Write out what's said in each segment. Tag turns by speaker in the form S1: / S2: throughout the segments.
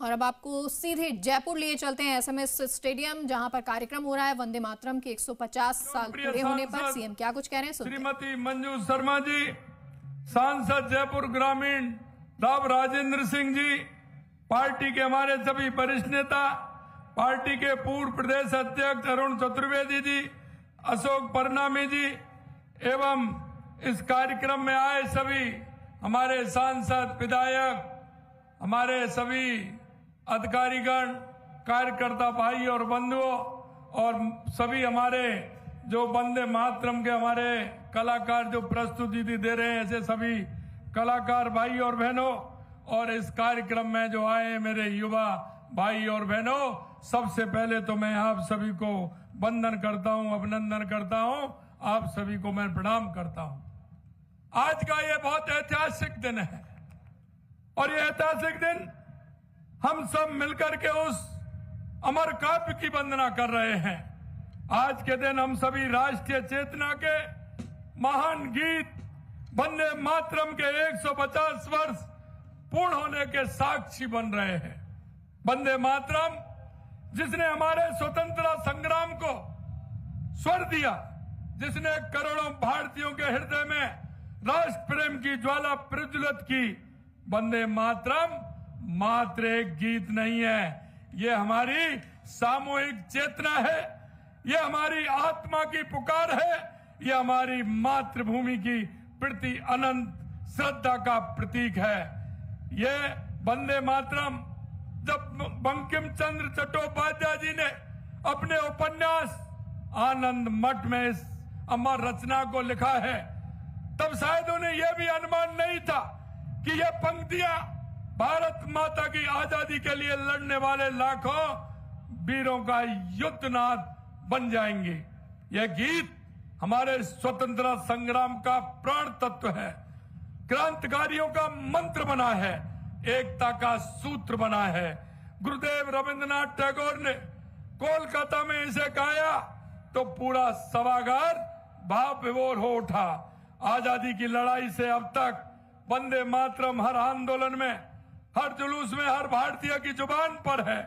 S1: और अब आपको सीधे जयपुर लिए चलते हैं एसएमएस स्टेडियम, जहां पर कार्यक्रम हो रहा है वंदे मातरम के 150 साल पूरे होने पर। सीएम क्या कुछ कह रहे हैं सुनते हैं।
S2: श्रीमती मंजू शर्मा जी, सांसद जयपुर ग्रामीण राव राजेंद्र सिंह जी, पार्टी के हमारे सभी वरिष्ठ नेता, पार्टी के पूर्व प्रदेश अध्यक्ष अरुण चतुर्वेदी जी, अशोक परनामी जी एवं इस कार्यक्रम में आए सभी हमारे सांसद, विधायक, हमारे सभी अधिकारीगण, कार्यकर्ता भाई और बंधुओं और सभी हमारे जो वंदे मातरम के हमारे कलाकार जो प्रस्तुति दे रहे हैं, ऐसे सभी कलाकार भाई और बहनों और इस कार्यक्रम में जो आए मेरे युवा भाई और बहनों, सबसे पहले तो मैं आप सभी को वंदन करता हूं, अभिनंदन करता हूं, आप सभी को मैं प्रणाम करता हूं। आज का ये बहुत ऐतिहासिक दिन है और ये ऐतिहासिक दिन हम सब मिलकर के उस अमर काव्य की वंदना कर रहे हैं। आज के दिन हम सभी राष्ट्रीय चेतना के महान गीत वंदे मातरम के 150 वर्ष पूर्ण होने के साक्षी बन रहे हैं। वंदे मातरम जिसने हमारे स्वतंत्रता संग्राम को स्वर दिया, जिसने करोड़ों भारतीयों के हृदय में राष्ट्र प्रेम की ज्वाला प्रज्वलित की, वंदे मातरम मात्र एक गीत नहीं है, ये हमारी सामूहिक चेतना है, ये हमारी आत्मा की पुकार है, ये हमारी मातृभूमि की प्रति अनंत श्रद्धा का प्रतीक है। ये वंदे मातरम जब बंकिम चंद्र चट्टोपाध्याय जी ने अपने उपन्यास आनंद मठ में इस अमर रचना को लिखा है, तब शायद उन्हें यह भी अनुमान नहीं था कि ये पंक्तियां भारत माता की आजादी के लिए लड़ने वाले लाखों वीरों का युद्धनाद बन जाएंगे। यह गीत हमारे स्वतंत्रता संग्राम का प्राण तत्व है, क्रांतिकारियों का मंत्र बना है, एकता का सूत्र बना है। गुरुदेव रविंद्रनाथ टैगोर ने कोलकाता में इसे गाया तो पूरा सभागार भाव विभोर हो उठा। आजादी की लड़ाई से अब तक वंदे मातरम हर आंदोलन में, हर जुलूस में, हर भारतीय की जुबान पर है।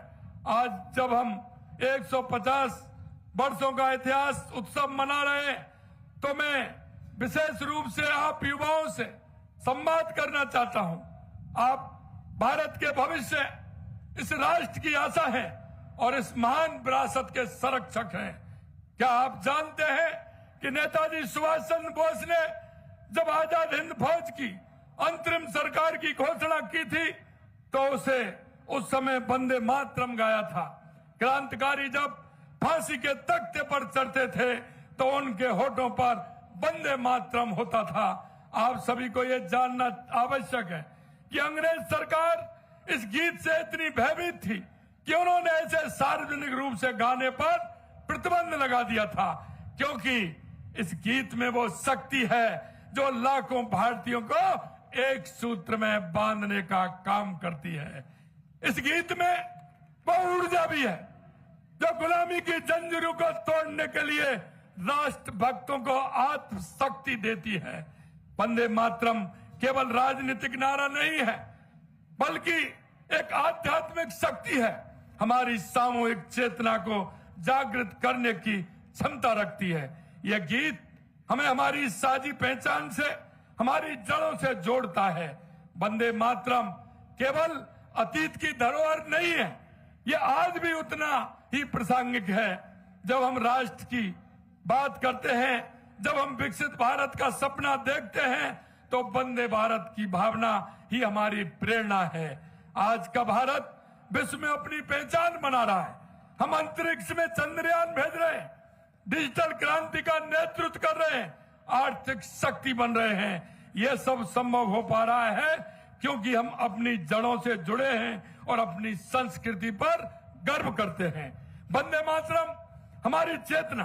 S2: आज जब हम 150 वर्षों का इतिहास उत्सव मना रहे हैं, तो मैं विशेष रूप से आप युवाओं से संवाद करना चाहता हूं। आप भारत के भविष्य, इस राष्ट्र की आशा है और इस महान विरासत के संरक्षक हैं। क्या आप जानते हैं कि नेताजी सुभाष चंद्र बोस ने जब आजाद हिंद फौज की अंतरिम सरकार की घोषणा की थी, तो उसे उस समय वंदे मातरम गाया था। क्रांतिकारी जब फांसी के तख्ते पर चढ़ते थे तो उनके होठों पर वंदे मातरम होता था। आप सभी को यह जानना आवश्यक है कि अंग्रेज सरकार इस गीत से इतनी भयभीत थी कि उन्होंने ऐसे सार्वजनिक रूप से गाने पर प्रतिबंध लगा दिया था, क्योंकि इस गीत में वो शक्ति है जो लाखों भारतीयों को एक सूत्र में बांधने का काम करती है। इस गीत में वो ऊर्जा भी है जो गुलामी की जंजीरों को तोड़ने के लिए राष्ट्र भक्तों को आत्मशक्ति देती है। वंदे मातरम केवल राजनीतिक नारा नहीं है, बल्कि एक आध्यात्मिक शक्ति है, हमारी सामूहिक चेतना को जागृत करने की क्षमता रखती है। यह गीत हमें हमारी साझी पहचान से, हमारी जड़ों से जोड़ता है। वंदे मातरम केवल अतीत की धरोहर नहीं है, यह आज भी उतना ही प्रासंगिक है। जब हम राष्ट्र की बात करते हैं, जब हम विकसित भारत का सपना देखते हैं, तो वंदे भारत की भावना ही हमारी प्रेरणा है। आज का भारत विश्व में अपनी पहचान बना रहा है। हम अंतरिक्ष में चंद्रयान भेज रहे हैं, डिजिटल क्रांति का नेतृत्व कर रहे हैं, आर्थिक शक्ति बन रहे हैं। यह सब संभव हो पा रहा है क्योंकि हम अपनी जड़ों से जुड़े हैं और अपनी संस्कृति पर गर्व करते हैं। वंदे मातरम हमारी चेतना,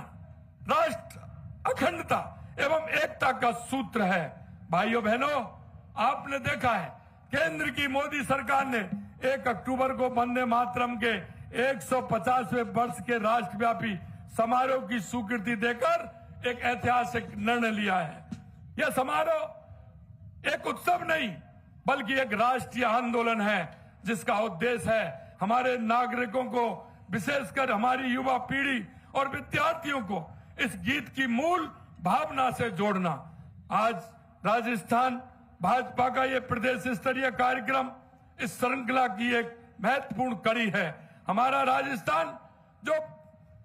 S2: राष्ट्र अखंडता एवं एकता का सूत्र है। भाइयों बहनों, आपने देखा है केंद्र की मोदी सरकार ने 1 अक्टूबर को वंदे मातरम के 150वें वर्ष के राष्ट्रव्यापी समारोह की स्वीकृति देकर एक ऐतिहासिक निर्णय लिया है। यह समारोह एक उत्सव नहीं, बल्कि एक राष्ट्रीय आंदोलन है। जिसका उद्देश्य है हमारे नागरिकों को, विशेषकर हमारी युवा पीढ़ी और विद्यार्थियों को इस गीत की मूल भावना से जोड़ना। आज राजस्थान भाजपा का ये प्रदेश स्तरीय कार्यक्रम इस श्रृंखला की एक महत्वपूर्ण कड़ी है। हमारा राजस्थान जो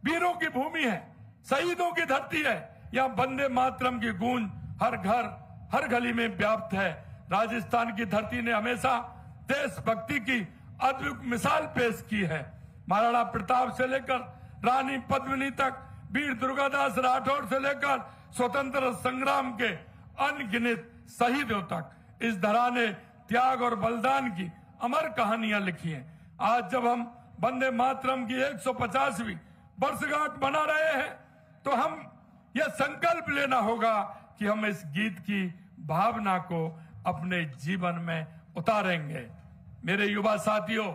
S2: वीरों की भूमि है, शहीदों की धरती है, यहाँ वंदे मातरम की गूंज हर घर हर गली में व्याप्त है। राजस्थान की धरती ने हमेशा देशभक्ति की अद्भुत मिसाल पेश की है। महाराणा प्रताप से लेकर रानी पद्मिनी तक, वीर दुर्गादास राठौर से लेकर स्वतंत्र संग्राम के अनगिनत शहीदों तक इस धरा ने त्याग और बलिदान की अमर कहानियां लिखी हैं। आज जब हम वंदे मातरम की 150वीं वर्षगांठ मना रहे हैं तो हम यह संकल्प लेना होगा कि हम इस गीत की भावना को अपने जीवन में उतारेंगे। मेरे युवा साथियों,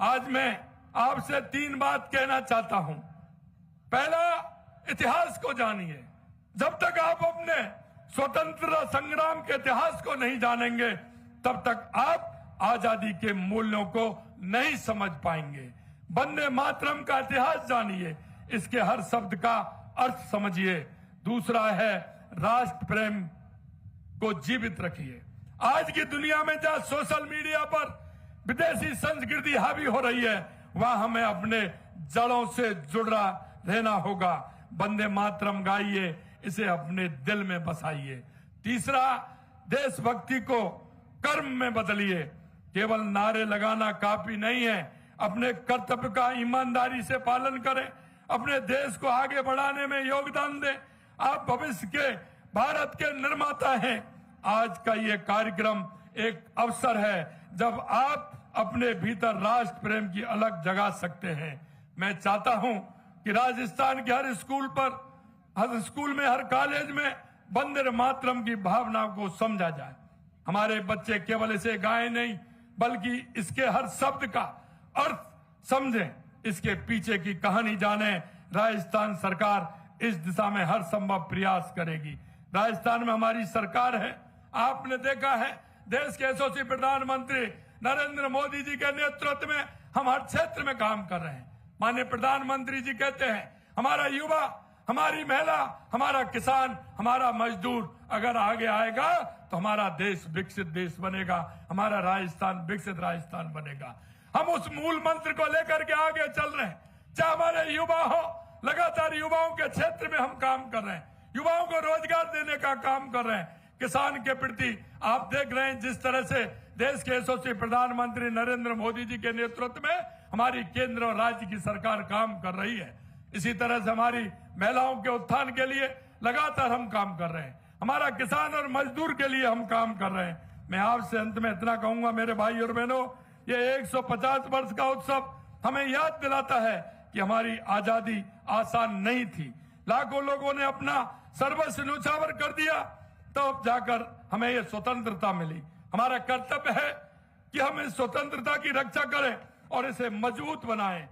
S2: आज मैं आपसे 3 बात कहना चाहता हूं। पहला, इतिहास को जानिए। जब तक आप अपने स्वतंत्रता संग्राम के इतिहास को नहीं जानेंगे तब तक आप आजादी के मूल्यों को नहीं समझ पाएंगे। वंदे मातरम का इतिहास जानिए, इसके हर शब्द का अर्थ समझिए। दूसरा है, राष्ट्र प्रेम को जीवित रखिए। आज की दुनिया में जहां सोशल मीडिया पर विदेशी संस्कृति हावी हो रही है, वहां हमें अपने जड़ों से जुड़ा रहना होगा। वंदे मातरम गाइए, इसे अपने दिल में बसाइए। तीसरा, देशभक्ति को कर्म में बदलिए। केवल नारे लगाना काफी नहीं है, अपने कर्तव्य का ईमानदारी से पालन करें, अपने देश को आगे बढ़ाने में योगदान दें। आप भविष्य के भारत के निर्माता हैं। आज का ये कार्यक्रम एक अवसर है जब आप अपने भीतर राष्ट्र प्रेम की अलग जगा सकते हैं। मैं चाहता हूं कि राजस्थान के हर स्कूल में, हर कॉलेज में वंदे मातरम की भावना को समझा जाए। हमारे बच्चे केवल इसे गाएं नहीं, बल्कि इसके हर शब्द का अर्थ समझें, इसके पीछे की कहानी जानें। राजस्थान सरकार इस दिशा में हर संभव प्रयास करेगी। राजस्थान में हमारी सरकार है। आपने देखा है, देश के यशस्वी प्रधानमंत्री नरेंद्र मोदी जी के नेतृत्व में हम हर क्षेत्र में काम कर रहे हैं। माननीय प्रधानमंत्री जी कहते हैं, हमारा युवा, हमारी महिला, हमारा किसान, हमारा मजदूर अगर आगे आएगा तो हमारा देश विकसित देश बनेगा, हमारा राजस्थान विकसित राजस्थान बनेगा। हम उस मूल मंत्र को लेकर के आगे चल रहे हैं। चाहे हमारे युवा हो, लगातार युवाओं के क्षेत्र में हम काम कर रहे हैं, युवाओं को रोजगार देने का काम कर रहे हैं। किसान के प्रति आप देख रहे हैं जिस तरह से देश के यशस्वी प्रधानमंत्री नरेंद्र मोदी जी के नेतृत्व में हमारी केंद्र और राज्य की सरकार काम कर रही है। इसी तरह से हमारी महिलाओं के उत्थान के लिए लगातार हम काम कर रहे हैं। हमारा किसान और मजदूर के लिए हम काम कर रहे हैं। मैं आपसे अंत में इतना कहूंगा, मेरे भाई और बहनों, ये 150 वर्ष का उत्सव हमें याद दिलाता है कि हमारी आजादी आसान नहीं थी। लाखों लोगों ने अपना सर्वस्व न्यौछावर कर दिया, तब जाकर हमें ये स्वतंत्रता मिली। हमारा कर्तव्य है कि हम इस स्वतंत्रता की रक्षा करें और इसे मजबूत बनाएं।